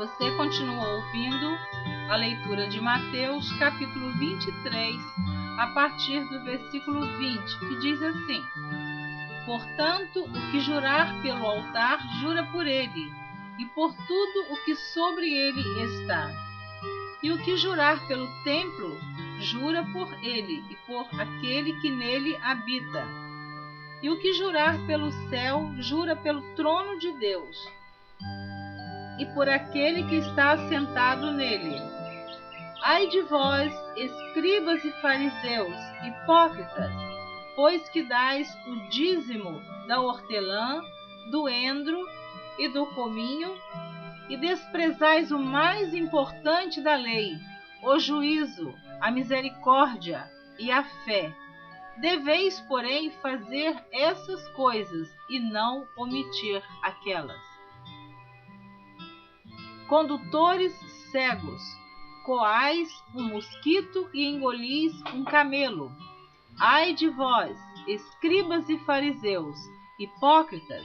Você continua ouvindo a leitura de Mateus, capítulo 23, a partir do versículo 20, que diz assim: Portanto, o que jurar pelo altar, jura por ele, e por tudo o que sobre ele está. E o que jurar pelo templo, jura por ele e por aquele que nele habita. E o que jurar pelo céu, jura pelo trono de Deus e por aquele que está assentado nele. Ai de vós, escribas e fariseus, hipócritas, pois que dais o dízimo da hortelã, do endro e do cominho, e desprezais o mais importante da lei, o juízo, a misericórdia e a fé. Deveis, porém, fazer essas coisas e não omitir aquelas. Condutores cegos, coais um mosquito e engolis um camelo. Ai de vós, escribas e fariseus, hipócritas,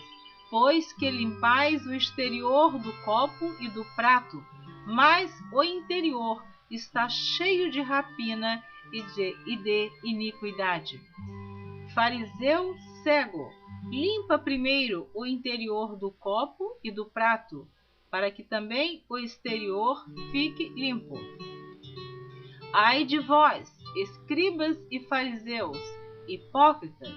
pois que limpais o exterior do copo e do prato, mas o interior está cheio de rapina e de iniquidade. Fariseu cego, limpa primeiro o interior do copo e do prato, para que também o exterior fique limpo. Ai de vós, escribas e fariseus, hipócritas,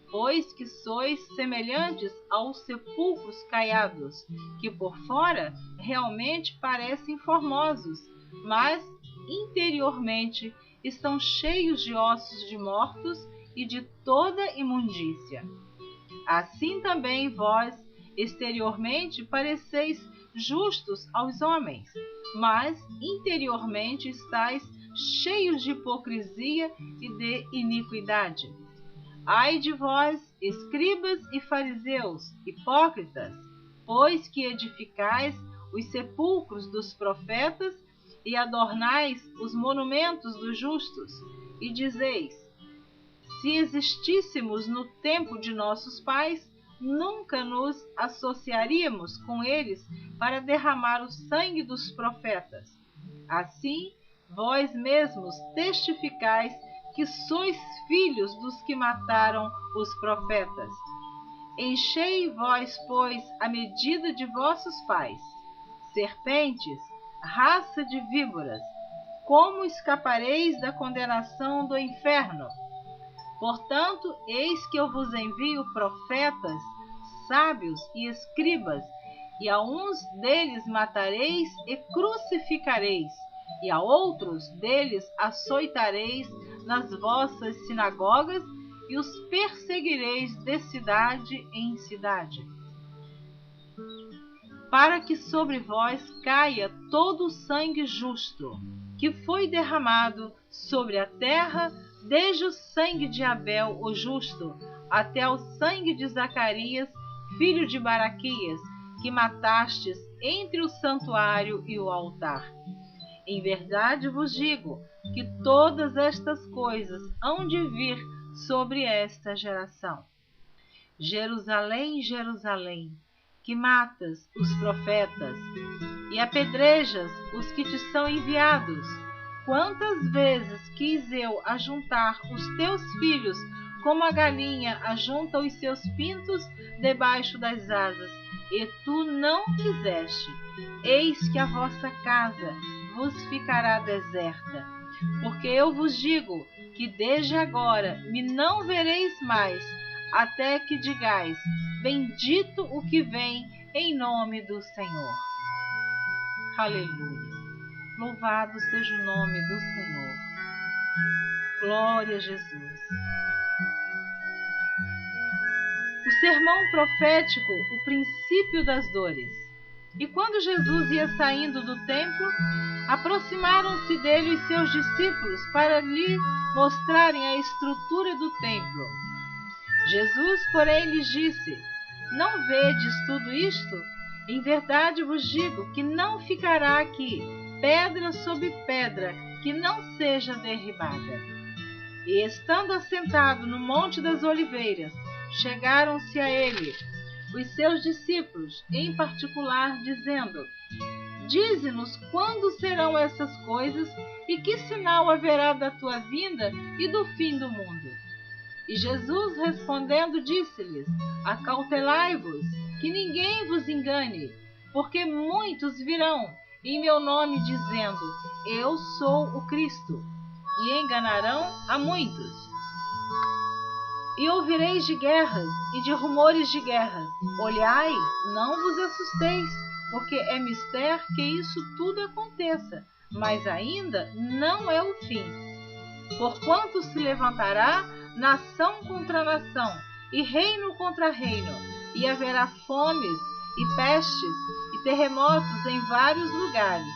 pois que sois semelhantes aos sepulcros caiados, que por fora realmente parecem formosos, mas interiormente estão cheios de ossos de mortos e de toda imundícia. Assim também vós, exteriormente, pareceis justos aos homens, mas interiormente estáis cheios de hipocrisia e de iniquidade. Ai de vós, escribas e fariseus, hipócritas, pois que edificais os sepulcros dos profetas e adornais os monumentos dos justos, e dizeis: se existíssemos no tempo de nossos pais, nunca nos associaríamos com eles para derramar o sangue dos profetas. Assim, vós mesmos testificais que sois filhos dos que mataram os profetas. Enchei vós, pois, a medida de vossos pais. Serpentes, raça de víboras, como escapareis da condenação do inferno? Portanto, eis que eu vos envio profetas, sábios e escribas, e a uns deles matareis e crucificareis, e a outros deles açoitareis nas vossas sinagogas, e os perseguireis de cidade em cidade, para que sobre vós caia todo o sangue justo, que foi derramado sobre a terra, desde o sangue de Abel, o justo, até o sangue de Zacarias, filho de Baraquias, que matastes entre o santuário e o altar. Em verdade vos digo que todas estas coisas hão de vir sobre esta geração. Jerusalém, Jerusalém, que matas os profetas e apedrejas os que te são enviados, quantas vezes quis eu ajuntar os teus filhos como a galinha ajunta os seus pintos debaixo das asas, e tu não quiseste. Eis que a vossa casa vos ficará deserta, porque eu vos digo que desde agora me não vereis mais, até que digais: bendito o que vem em nome do Senhor. Aleluia! Louvado seja o nome do Senhor. Glória a Jesus. O sermão profético, o princípio das dores. E quando Jesus ia saindo do templo, aproximaram-se dele os seus discípulos para lhe mostrarem a estrutura do templo. Jesus, porém, lhes disse: não vedes tudo isto? Em verdade vos digo que não ficará aqui pedra sobre pedra que não seja derribada. E estando assentado no Monte das Oliveiras, chegaram-se a ele os seus discípulos, em particular, dizendo: Dize-nos quando serão essas coisas e que sinal haverá da tua vinda e do fim do mundo. E Jesus respondendo disse-lhes: Acautelai-vos, que ninguém vos engane, porque muitos virão em meu nome dizendo: Eu sou o Cristo, e enganarão a muitos. E ouvireis de guerras e de rumores de guerras. Olhai, não vos assusteis, porque é mister que isso tudo aconteça, mas ainda não é o fim. Porquanto se levantará nação contra nação, e reino contra reino, e haverá fomes, e pestes, e terremotos em vários lugares.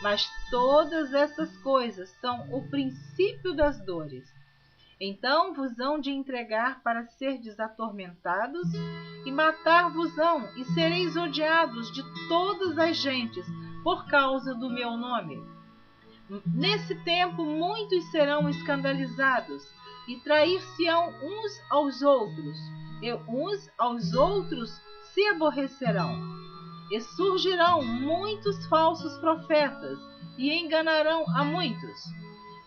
Mas todas essas coisas são o princípio das dores. Então vos hão de entregar para serdes atormentados, e matar-vos-ão, e sereis odiados de todas as gentes, por causa do meu nome. Nesse tempo muitos serão escandalizados, e trair-se-ão uns aos outros, e uns aos outros se aborrecerão. E surgirão muitos falsos profetas, e enganarão a muitos.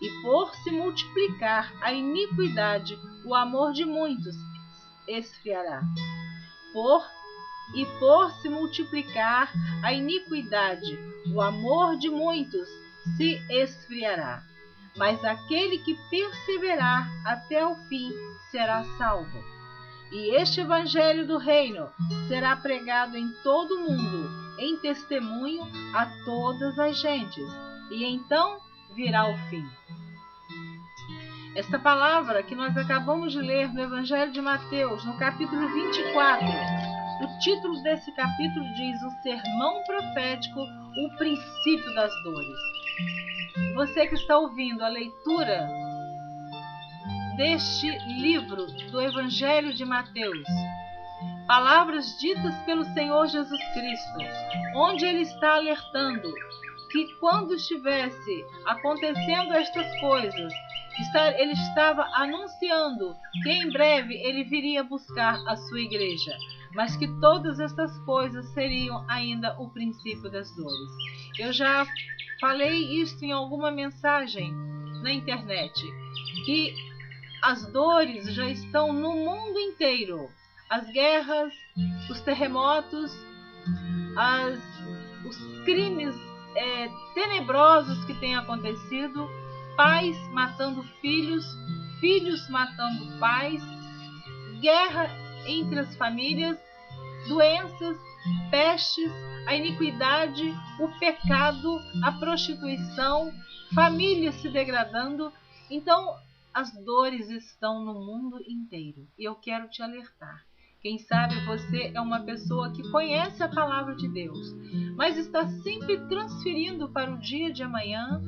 E por se multiplicar a iniquidade, o amor de muitos esfriará. Por se multiplicar a iniquidade, o amor de muitos se esfriará. Mas aquele que perseverar até o fim será salvo. E este evangelho do reino será pregado em todo o mundo, em testemunho a todas as gentes, e então virá o fim. Esta palavra que nós acabamos de ler no Evangelho de Mateus, no capítulo 24, o título desse capítulo diz: O sermão profético, o princípio das dores. Você que está ouvindo a leitura deste livro do Evangelho de Mateus, palavras ditas pelo Senhor Jesus Cristo, onde ele está alertando que quando estivesse acontecendo estas coisas, ele estava anunciando que em breve ele viria buscar a sua igreja, mas que todas estas coisas seriam ainda o princípio das dores. Eu já falei isto em alguma mensagem na internet, que as dores já estão no mundo inteiro. As guerras, os terremotos, os crimes tenebrosos que têm acontecido, pais matando filhos, filhos matando pais, guerra entre as famílias, doenças, pestes, a iniquidade, o pecado, a prostituição, famílias se degradando. Então, as dores estão no mundo inteiro. E eu quero te alertar. Quem sabe você é uma pessoa que conhece a palavra de Deus, mas está sempre transferindo para o dia de amanhã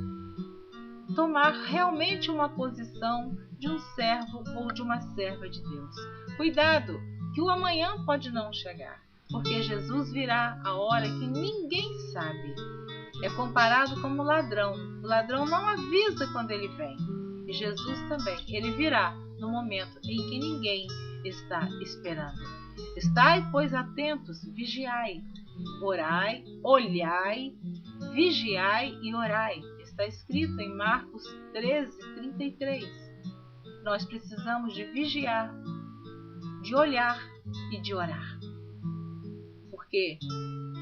tomar realmente uma posição de um servo ou de uma serva de Deus. Cuidado, que o amanhã pode não chegar, porque Jesus virá a hora que ninguém sabe. É comparado como ladrão. O ladrão não avisa quando ele vem. E Jesus também, ele virá no momento em que ninguém está esperando. Estai, pois, atentos, vigiai, orai, olhai, vigiai e orai. Está escrito em Marcos 13:33. Nós precisamos de vigiar, de olhar e de orar. Porque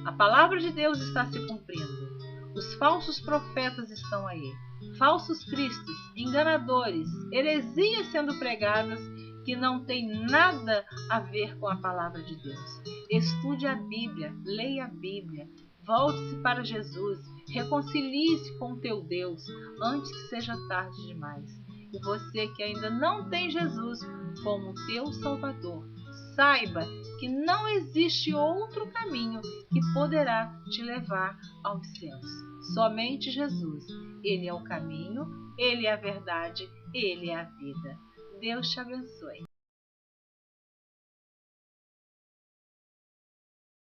a palavra de Deus está se cumprindo. Os falsos profetas estão aí. Falsos cristos, enganadores, heresias sendo pregadas que não tem nada a ver com a palavra de Deus. Estude a Bíblia, leia a Bíblia, volte-se para Jesus, reconcilie-se com o teu Deus antes que seja tarde demais. E você que ainda não tem Jesus como teu Salvador, saiba que não existe outro caminho que poderá te levar aos céus. Somente Jesus. Ele é o caminho, Ele é a verdade, Ele é a vida. Deus te abençoe.